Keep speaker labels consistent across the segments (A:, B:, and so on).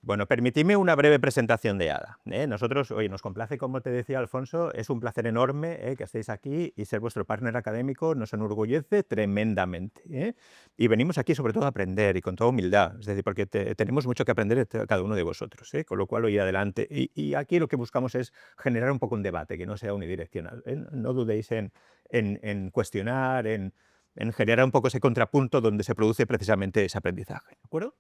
A: Bueno, permitidme una breve presentación de ADA. Nosotros, oye, nos complace, como te decía Alfonso, es un placer enorme que estéis aquí y ser vuestro partner académico nos enorgullece tremendamente. Y venimos aquí sobre todo a aprender y con toda humildad, es decir, porque tenemos mucho que aprender de cada uno de vosotros, con lo cual, oye, adelante. Y aquí lo que buscamos es generar un poco un debate, que no sea unidireccional. No dudéis en cuestionar, en generar un poco ese contrapunto donde se produce precisamente ese aprendizaje. ¿De acuerdo?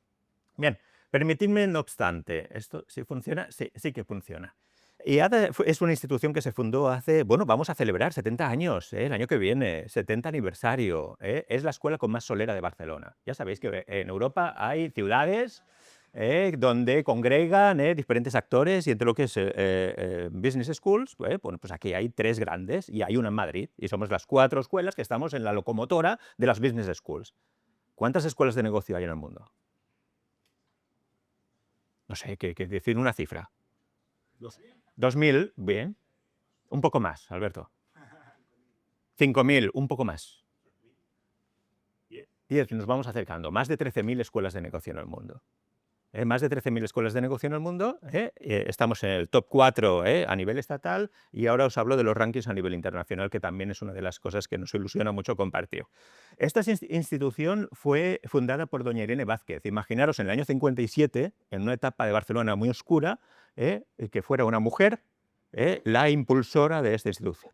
A: Bien, permitidme, no obstante, ¿esto sí funciona? Sí, sí que funciona. IADA es una institución que se fundó hace, bueno, vamos a celebrar 70 años, el año que viene, 70 aniversario. Es la escuela con más solera de Barcelona. Ya sabéis que en Europa hay ciudades donde congregan diferentes actores y entre lo que es Business Schools, bueno, pues aquí hay 3 grandes y hay una en Madrid y somos las 4 escuelas que estamos en la locomotora de las Business Schools. ¿Cuántas escuelas de negocio hay en el mundo? No sé, que decir una cifra. 2000, bien. Un poco más, Alberto. 5000, un poco más. 10, nos vamos acercando. Más de 13.000 escuelas de negocio en el mundo. Más de 13.000 escuelas de negocio en el mundo. Estamos en el top 4 a nivel estatal y ahora os hablo de los rankings a nivel internacional, que también es una de las cosas que nos ilusiona mucho compartir. Esta institución fue fundada por doña Irene Vázquez. Imaginaros en el año 57, en una etapa de Barcelona muy oscura, que fuera una mujer la impulsora de esta institución.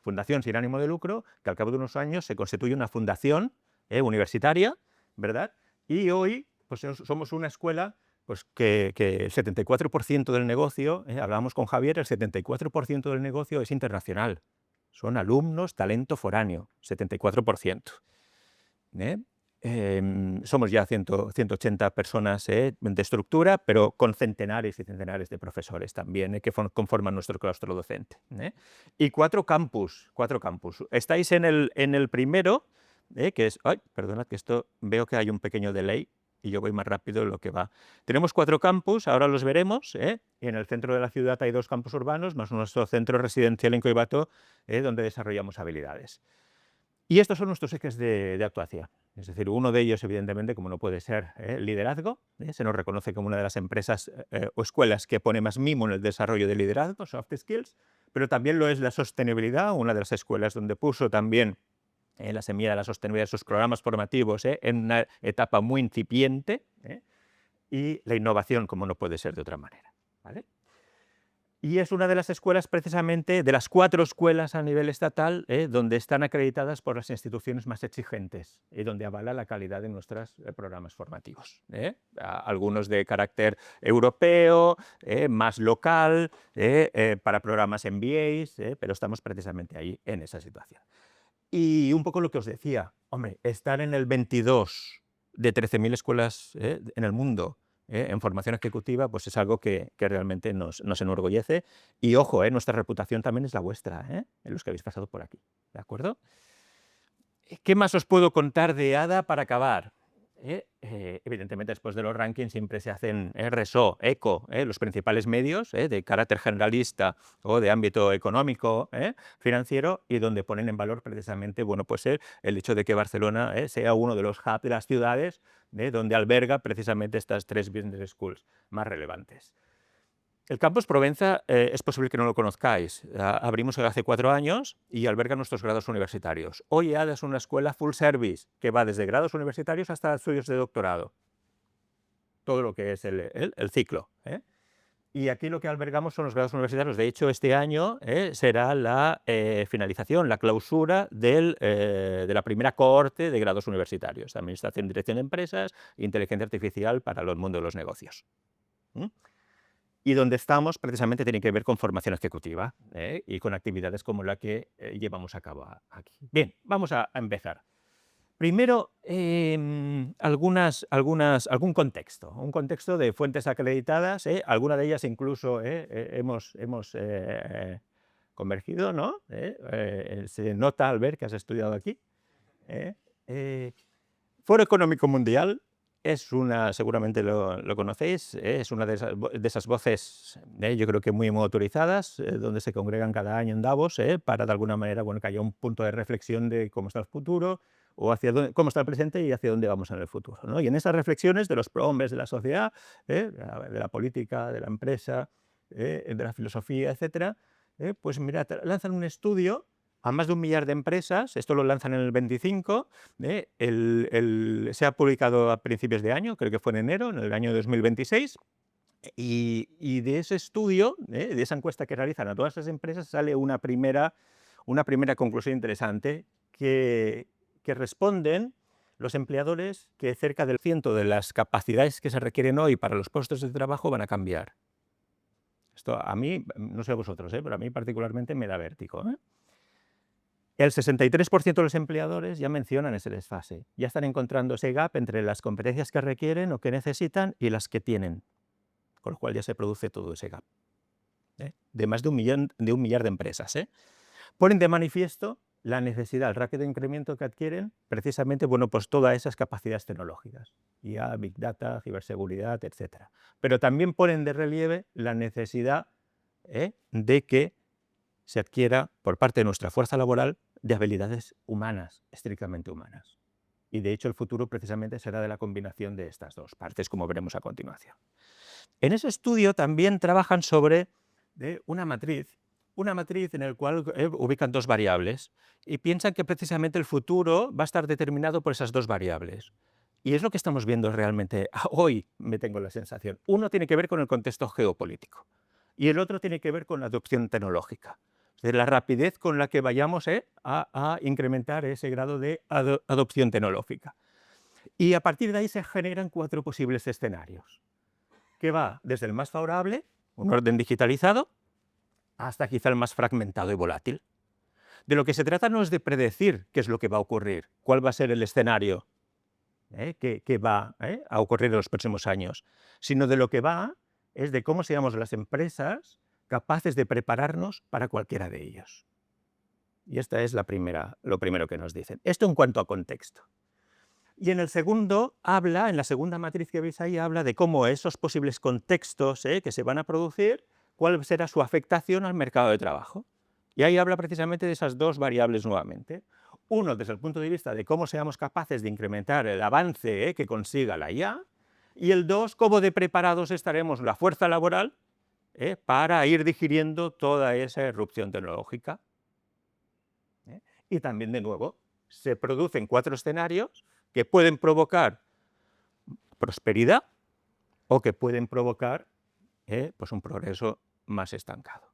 A: Fundación sin ánimo de lucro, que al cabo de unos años se constituye una fundación universitaria, ¿verdad? Y hoy pues, somos una escuela pues, que el 74% del negocio, hablábamos con Javier, el 74% del negocio es internacional. Son alumnos, talento foráneo, 74%. Somos ya 180 personas de estructura, pero con centenares y centenares de profesores también que conforman nuestro claustro docente. Y 4 campus, 4 campus. Estáis en el primero, que es... Ay, perdonad que esto veo que hay un pequeño delay y yo voy más rápido de lo que va. Tenemos 4 campus, ahora los veremos. Y en el centro de la ciudad hay 2 campus urbanos, más nuestro centro residencial en Coibato, donde desarrollamos habilidades. Y estos son nuestros ejes de actuación. Es decir, uno de ellos, evidentemente, como no puede ser, liderazgo. Se nos reconoce como una de las empresas o escuelas que pone más mimo en el desarrollo de liderazgo, soft skills, pero también lo es la sostenibilidad, una de las escuelas donde puso también la semilla de la sostenibilidad, sus programas formativos en una etapa muy incipiente, y la innovación, como no puede ser de otra manera. ¿Vale? Y es una de las escuelas, precisamente, de las 4 escuelas a nivel estatal, donde están acreditadas por las instituciones más exigentes y donde avala la calidad de nuestros programas formativos. Algunos de carácter europeo, más local, para programas MBAs, pero estamos precisamente ahí en esa situación. Y un poco lo que os decía, hombre, estar en el 22 de 13.000 escuelas en el mundo en formación ejecutiva, pues es algo que realmente nos enorgullece. Y ojo, nuestra reputación también es la vuestra, en los que habéis pasado por aquí. ¿De acuerdo? ¿Qué más os puedo contar de ADA para acabar? Evidentemente, después de los rankings siempre se hacen RSO, ECO, los principales medios de carácter generalista o de ámbito económico, financiero, y donde ponen en valor precisamente bueno, pues, el hecho de que Barcelona sea uno de los hubs de las ciudades donde alberga precisamente estas 3 business schools más relevantes. El Campus Provenza es posible que no lo conozcáis. Abrimos hace 4 años y alberga nuestros grados universitarios. Hoy ADA es una escuela full service que va desde grados universitarios hasta estudios de doctorado. Todo lo que es el ciclo. Y aquí lo que albergamos son los grados universitarios. De hecho, este año será la finalización, la clausura de la primera cohorte de grados universitarios. Administración y Dirección de Empresas, Inteligencia Artificial para el mundo de los negocios. Y donde estamos precisamente tiene que ver con formación ejecutiva y con actividades como la que llevamos a cabo aquí. Bien, vamos a empezar. Primero, algún contexto, un contexto de fuentes acreditadas, alguna de ellas incluso hemos convergido, ¿no? Se nota al ver que has estudiado aquí. Foro Económico Mundial es una, seguramente lo conocéis, es una de esas voces, yo creo que muy autorizadas, donde se congregan cada año en Davos para de alguna manera bueno, que haya un punto de reflexión de cómo está el futuro, o hacia dónde, cómo está el presente y hacia dónde vamos en el futuro, ¿no? Y en esas reflexiones de los prohombres de la sociedad, de la política, de la empresa, de la filosofía, etcétera, pues mira, lanzan un estudio a más de 1 millar de empresas. Esto lo lanzan en el 25, se ha publicado a principios de año, creo que fue en enero, en el año 2026, y de ese estudio, de esa encuesta que realizan a todas esas empresas, sale una primera conclusión interesante, que responden los empleadores que cerca del 100% de las capacidades que se requieren hoy para los puestos de trabajo van a cambiar. Esto a mí, no sé a vosotros, pero a mí particularmente me da vértigo. El 63% de los empleadores ya mencionan ese desfase, ya están encontrando ese gap entre las competencias que requieren o que necesitan y las que tienen, con lo cual ya se produce todo ese gap, de más de 1 millar de empresas. Ponen de manifiesto la necesidad, el rápido incremento que adquieren precisamente, pues todas esas capacidades tecnológicas, IA, Big Data, ciberseguridad, etcétera. Pero también ponen de relieve la necesidad de que se adquiera por parte de nuestra fuerza laboral de habilidades humanas, estrictamente humanas. Y de hecho el futuro precisamente será de la combinación de estas dos partes, como veremos a continuación. En ese estudio también trabajan sobre una matriz en la cual ubican dos variables y piensan que precisamente el futuro va a estar determinado por esas dos variables. Y es lo que estamos viendo realmente hoy, me tengo la sensación. Uno tiene que ver con el contexto geopolítico y el otro tiene que ver con la adopción tecnológica. De la rapidez con la que vayamos a incrementar ese grado de adopción tecnológica. Y a partir de ahí se generan 4 posibles escenarios, que va desde el más favorable, un orden digitalizado, hasta quizá el más fragmentado y volátil. De lo que se trata no es de predecir qué es lo que va a ocurrir, cuál va a ser el escenario que va a ocurrir en los próximos años, sino de lo que va es de cómo seamos las empresas capaces de prepararnos para cualquiera de ellos. Y esta es lo primero que nos dicen. Esto en cuanto a contexto. Y en el segundo en la segunda matriz que veis ahí, habla de cómo esos posibles contextos que se van a producir, cuál será su afectación al mercado de trabajo. Y ahí habla precisamente de esas dos variables nuevamente. Uno, desde el punto de vista de cómo seamos capaces de incrementar el avance que consiga la IA, y el dos, cómo de preparados estaremos la fuerza laboral para ir digiriendo toda esa irrupción tecnológica. Y también, de nuevo, se producen 4 escenarios que pueden provocar prosperidad o que pueden provocar pues un progreso más estancado.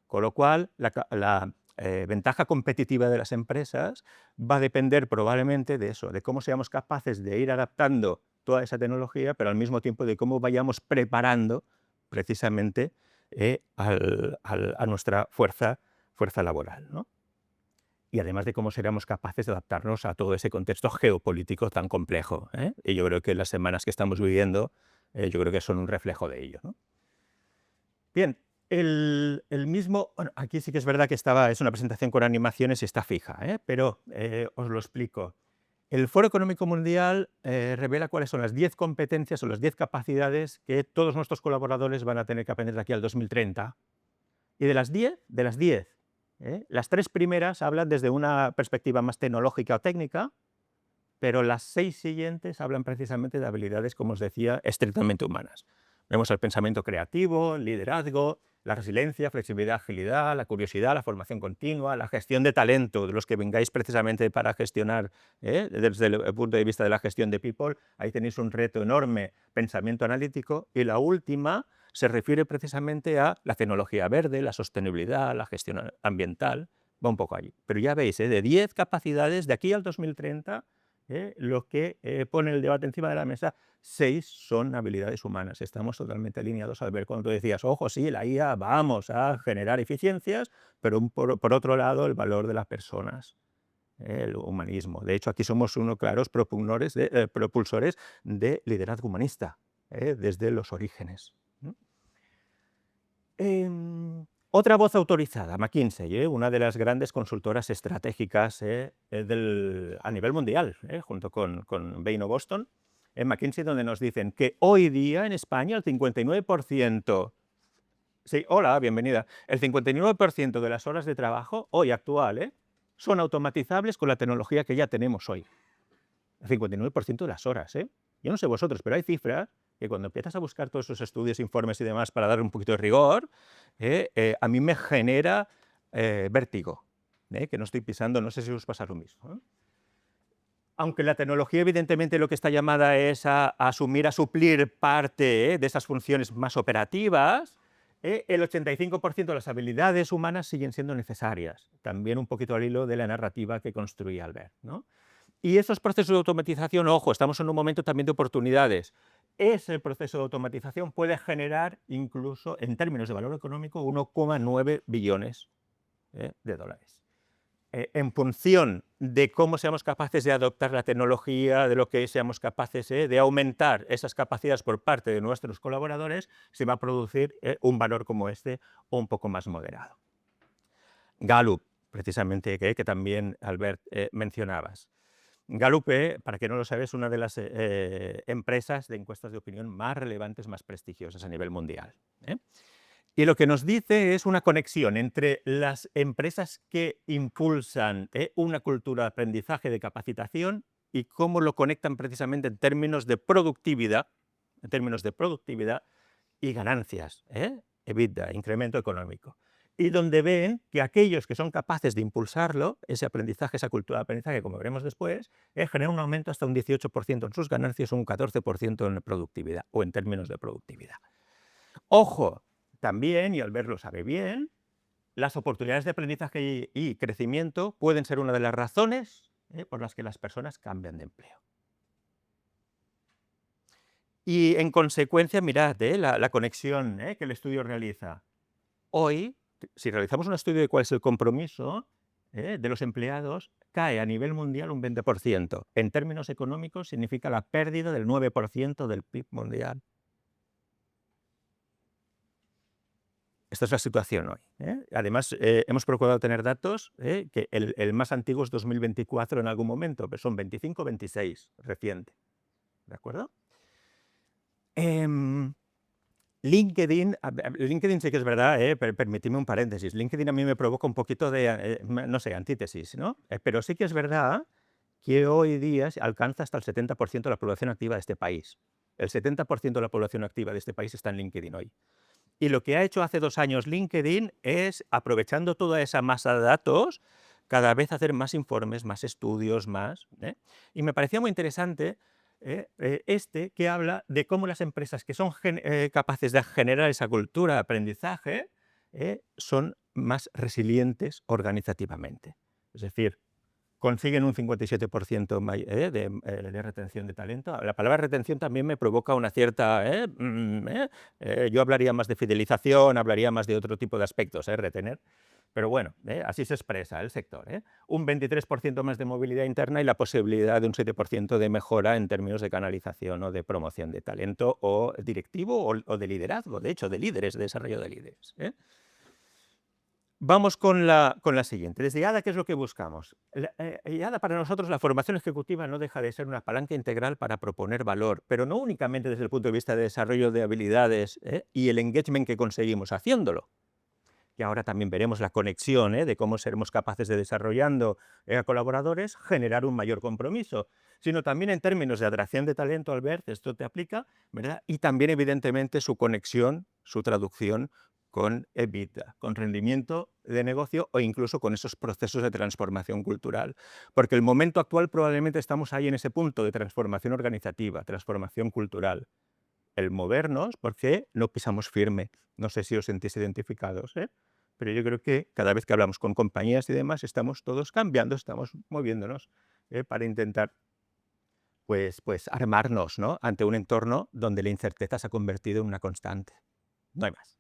A: Con lo cual, la ventaja competitiva de las empresas va a depender probablemente de eso, de cómo seamos capaces de ir adaptando toda esa tecnología, pero al mismo tiempo de cómo vayamos preparando precisamente a nuestra fuerza laboral, ¿no? Y además de cómo seremos capaces de adaptarnos a todo ese contexto geopolítico tan complejo. Y yo creo que las semanas que estamos viviendo, yo creo que son un reflejo de ello, ¿no? Bien, el mismo, bueno, aquí sí que es verdad que es una presentación con animaciones y está fija, pero os lo explico. El Foro Económico Mundial revela cuáles son las 10 competencias o las 10 capacidades que todos nuestros colaboradores van a tener que aprender de aquí al 2030. Y de las 10, las 3 primeras hablan desde una perspectiva más tecnológica o técnica, pero las 6 siguientes hablan precisamente de habilidades, como os decía, estrictamente humanas. Vemos el pensamiento creativo, el liderazgo, la resiliencia, flexibilidad, agilidad, la curiosidad, la formación continua, la gestión de talento, de los que vengáis precisamente para gestionar, desde el punto de vista de la gestión de people, ahí tenéis un reto enorme, pensamiento analítico, y la última se refiere precisamente a la tecnología verde, la sostenibilidad, la gestión ambiental, va un poco allí. Pero ya veis, de 10 capacidades, de aquí al 2030, lo que pone el debate encima de la mesa, 6 son habilidades humanas. Estamos totalmente alineados al ver cuando tú decías, ojo, sí, la IA vamos a generar eficiencias, pero por otro lado el valor de las personas, el humanismo. De hecho, aquí somos unos claros propulsores de liderazgo humanista, desde los orígenes. Otra voz autorizada, McKinsey, una de las grandes consultoras estratégicas a nivel mundial, junto con Bain o Boston, en McKinsey, donde nos dicen que hoy día en España el 59%, sí, hola, bienvenida, el 59% de las horas de trabajo, hoy actual, son automatizables con la tecnología que ya tenemos hoy. el 59% de las horas. Yo no sé vosotros, pero hay cifras que cuando empiezas a buscar todos esos estudios, informes y demás para darle un poquito de rigor, a mí me genera vértigo, que no estoy pisando, no sé si os pasa lo mismo. Aunque la tecnología evidentemente lo que está llamada es a asumir, a suplir parte de esas funciones más operativas, el 85% de las habilidades humanas siguen siendo necesarias, también un poquito al hilo de la narrativa que construía Albert, ¿no? Y esos procesos de automatización, ojo, estamos en un momento también de oportunidades. Ese proceso de automatización puede generar incluso, en términos de valor económico, 1,9 billones de dólares. En función de cómo seamos capaces de adoptar la tecnología, de lo que seamos capaces de aumentar esas capacidades por parte de nuestros colaboradores, se va a producir un valor como este o un poco más moderado. Gallup, precisamente, que también, Albert, mencionabas. Gallup, para quien no lo sabe, es una de las empresas de encuestas de opinión más relevantes, más prestigiosas a nivel mundial. Y lo que nos dice es una conexión entre las empresas que impulsan una cultura de aprendizaje, de capacitación, y cómo lo conectan precisamente en términos de productividad y ganancias, EBITDA, incremento económico. Y donde ven que aquellos que son capaces de impulsarlo, ese aprendizaje, esa cultura de aprendizaje, como veremos después, genera un aumento hasta un 18% en sus ganancias o un 14% en productividad o en términos de productividad. Ojo, también, y Albert lo sabe bien, las oportunidades de aprendizaje y crecimiento pueden ser una de las razones por las que las personas cambian de empleo. Y en consecuencia, mirad la conexión que el estudio realiza. Hoy, si realizamos un estudio de cuál es el compromiso de los empleados, cae a nivel mundial un 20%. En términos económicos significa la pérdida del 9% del PIB mundial. Esta es la situación hoy. Además, hemos procurado tener datos que el más antiguo es 2024 en algún momento, pero son 25, 26, reciente. ¿De acuerdo? LinkedIn sí que es verdad, permitidme un paréntesis. LinkedIn a mí me provoca un poquito de, no sé, antítesis, ¿no? Pero sí que es verdad que hoy día alcanza hasta el 70% de la población activa de este país. El 70% de la población activa de este país está en LinkedIn hoy. Y lo que ha hecho hace 2 años LinkedIn es, aprovechando toda esa masa de datos, cada vez hacer más informes, más estudios, más. Y me parecía muy interesante que habla de cómo las empresas que son capaces de generar esa cultura de aprendizaje son más resilientes organizativamente. Es decir, consiguen un 57% de retención de talento. La palabra retención también me provoca una cierta... yo hablaría más de fidelización, hablaría más de otro tipo de aspectos, retener. Pero bueno, así se expresa el sector. Un 23% más de movilidad interna y la posibilidad de un 7% de mejora en términos de canalización o de promoción de talento o directivo o de liderazgo, de hecho, de líderes, de desarrollo de líderes. Vamos con la siguiente. Desde IADA, ¿qué es lo que buscamos? IADA, para nosotros, la formación ejecutiva no deja de ser una palanca integral para proponer valor, pero no únicamente desde el punto de vista de desarrollo de habilidades y el engagement que conseguimos haciéndolo. Y ahora también veremos la conexión de cómo seremos capaces de, desarrollando a colaboradores, generar un mayor compromiso, sino también en términos de atracción de talento, Albert, esto te aplica, ¿verdad? Y también, evidentemente, su conexión, su traducción con EBITDA, con rendimiento de negocio o incluso con esos procesos de transformación cultural. Porque el momento actual probablemente estamos ahí en ese punto de transformación organizativa, transformación cultural. El movernos, porque no pisamos firme. No sé si os sentís identificados, pero yo creo que cada vez que hablamos con compañías y demás, estamos todos cambiando, estamos moviéndonos para intentar pues armarnos, ¿no?, ante un entorno donde la incerteza se ha convertido en una constante. No hay más.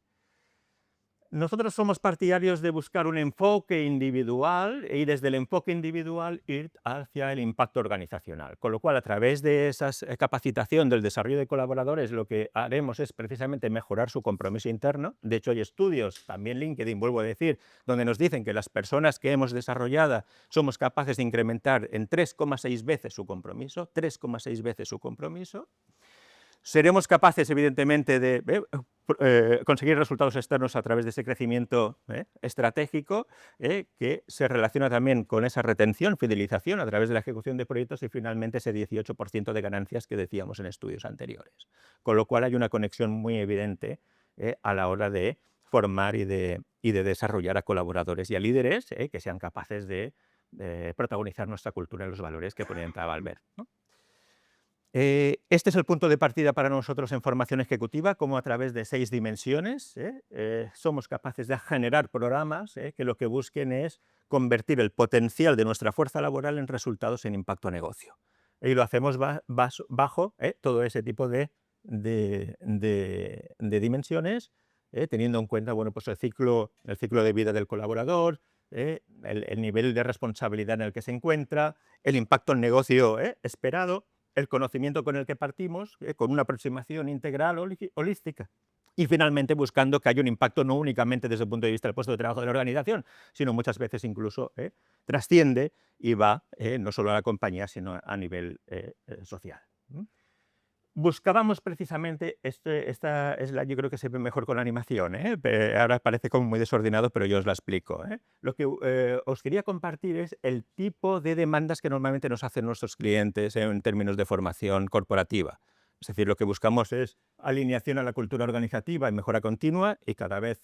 A: Nosotros somos partidarios de buscar un enfoque individual y desde el enfoque individual ir hacia el impacto organizacional. Con lo cual, a través de esa capacitación del desarrollo de colaboradores, lo que haremos es precisamente mejorar su compromiso interno. De hecho, hay estudios, también LinkedIn, vuelvo a decir, donde nos dicen que las personas que hemos desarrollado somos capaces de incrementar en 3,6 veces su compromiso, 3,6 veces su compromiso. Seremos capaces, evidentemente, de conseguir resultados externos a través de ese crecimiento estratégico, que se relaciona también con esa retención, fidelización a través de la ejecución de proyectos y finalmente ese 18% de ganancias que decíamos en estudios anteriores. Con lo cual hay una conexión muy evidente a la hora de formar y de desarrollar a colaboradores y a líderes que sean capaces de protagonizar nuestra cultura y los valores que comentaba Albert, ¿no? Este es el punto de partida para nosotros en formación ejecutiva, como a través de 6 dimensiones somos capaces de generar programas que lo que busquen es convertir el potencial de nuestra fuerza laboral en resultados en impacto a negocio. Y lo hacemos bajo todo ese tipo de dimensiones, teniendo en cuenta bueno, pues el ciclo de vida del colaborador, el nivel de responsabilidad en el que se encuentra, el impacto en negocio esperado, el conocimiento con el que partimos, con una aproximación integral holística. Y finalmente buscando que haya un impacto no únicamente desde el punto de vista del puesto de trabajo de la organización, sino muchas veces incluso trasciende y va no solo a la compañía, sino a nivel social. Buscábamos precisamente, esta es yo creo que se ve mejor con la animación, ahora parece como muy desordenado, pero yo os la explico. Lo que os quería compartir es el tipo de demandas que normalmente nos hacen nuestros clientes en términos de formación corporativa. Es decir, lo que buscamos es alineación a la cultura organizativa y mejora continua, y cada vez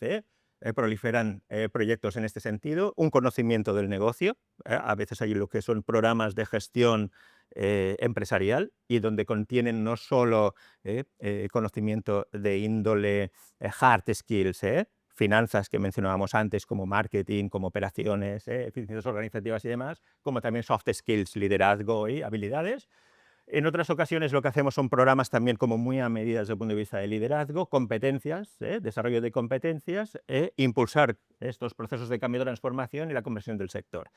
A: proliferan proyectos en este sentido, un conocimiento del negocio, a veces hay lo que son programas de gestión empresarial y donde contienen no solo conocimiento de índole hard skills, finanzas que mencionábamos antes, como marketing, como operaciones, eficiencias organizativas y demás, como también soft skills, liderazgo y habilidades. En otras ocasiones lo que hacemos son programas también como muy a medida desde el punto de vista de liderazgo, competencias, desarrollo de competencias, impulsar estos procesos de cambio y transformación y la conversión del sector.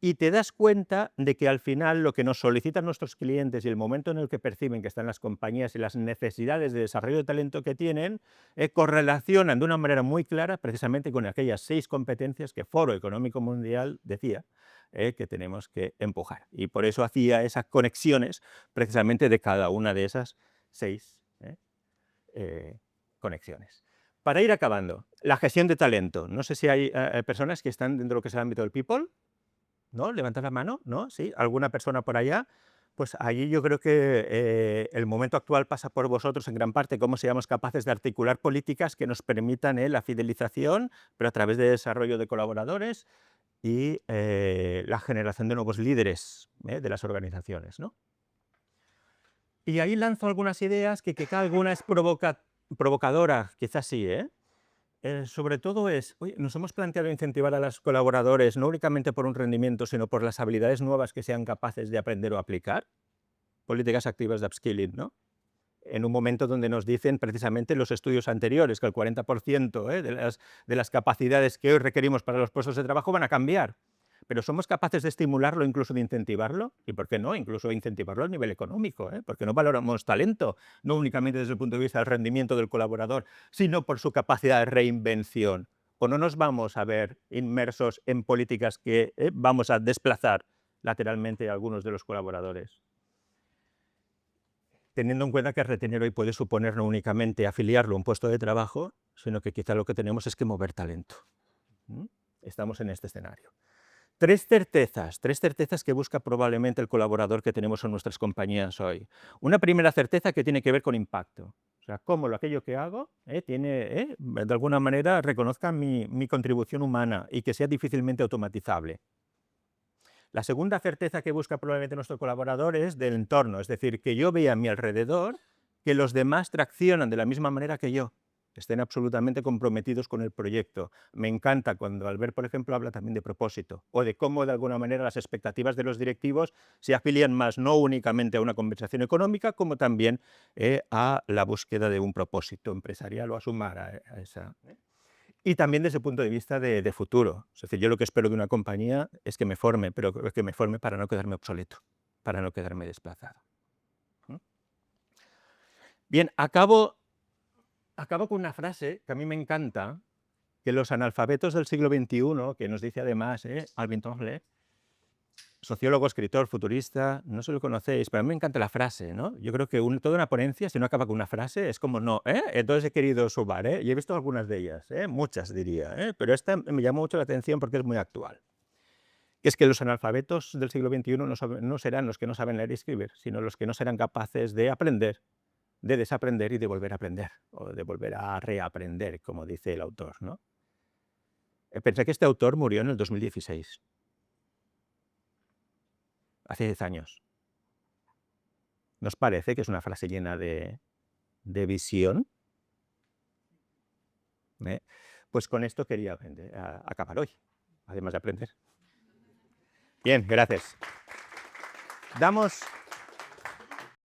A: Y te das cuenta de que al final lo que nos solicitan nuestros clientes y el momento en el que perciben que están las compañías y las necesidades de desarrollo de talento que tienen, correlacionan de una manera muy clara precisamente con aquellas 6 competencias que Foro Económico Mundial decía que tenemos que empujar. Y por eso hacía esas conexiones precisamente de cada una de esas 6 conexiones. Para ir acabando, la gestión de talento. No sé si hay personas que están dentro de lo que es el ámbito del people. ¿No? ¿Levantad la mano? ¿No? ¿Sí? ¿Alguna persona por allá? Pues allí yo creo que el momento actual pasa por vosotros en gran parte, cómo seamos capaces de articular políticas que nos permitan la fidelización, pero a través de desarrollo de colaboradores y la generación de nuevos líderes de las organizaciones, ¿no? Y ahí lanzo algunas ideas que cada una es provocadora, quizás sí, sobre todo oye, nos hemos planteado incentivar a los colaboradores no únicamente por un rendimiento, sino por las habilidades nuevas que sean capaces de aprender o aplicar, políticas activas de upskilling, ¿no? En un momento donde nos dicen precisamente los estudios anteriores que el 40% de las capacidades que hoy requerimos para los puestos de trabajo van a cambiar. Pero somos capaces de estimularlo, incluso de incentivarlo, y por qué no, incluso incentivarlo a nivel económico, porque no valoramos talento, no únicamente desde el punto de vista del rendimiento del colaborador, sino por su capacidad de reinvención. O no nos vamos a ver inmersos en políticas que vamos a desplazar lateralmente a algunos de los colaboradores. Teniendo en cuenta que retener hoy puede suponer no únicamente afiliarlo a un puesto de trabajo, sino que quizá lo que tenemos es que mover talento. Estamos en este escenario. Tres certezas que busca probablemente el colaborador que tenemos en nuestras compañías hoy. Una primera certeza que tiene que ver con impacto. O sea, cómo aquello que hago tiene, de alguna manera, reconozca mi contribución humana y que sea difícilmente automatizable. La segunda certeza que busca probablemente nuestro colaborador es del entorno, es decir, que yo vea a mi alrededor que los demás traccionan de la misma manera que yo, estén absolutamente comprometidos con el proyecto. Me encanta cuando Albert, por ejemplo, habla también de propósito o de cómo de alguna manera las expectativas de los directivos se afilian más no únicamente a una compensación económica, como también a la búsqueda de un propósito empresarial o a sumar a esa. Y también desde el punto de vista de futuro. Es decir, yo lo que espero de una compañía es que me forme, pero que me forme para no quedarme obsoleto, para no quedarme desplazado. Bien, acabo con una frase que a mí me encanta, que los analfabetos del siglo XXI, que nos dice además Alvin Toffler, sociólogo, escritor, futurista, no sé si lo conocéis, pero a mí me encanta la frase, ¿no? Yo creo que toda una ponencia, si no acaba con una frase, es como no, ¿eh? Entonces he querido sumar, ¿eh? Y he visto algunas de ellas, ¿eh? Muchas diría, ¿eh? Pero esta me llamó mucho la atención porque es muy actual. Que es que los analfabetos del siglo XXI no serán los que no saben leer y escribir, sino los que no serán capaces de aprender, de desaprender y de volver a aprender, o de volver a reaprender, como dice el autor, ¿no? Pensé que este autor murió en el 2016, hace 10 años. ¿Nos parece que es una frase llena de visión? ¿Eh? Pues con esto quería acabar hoy, además de aprender. Bien, gracias. Damos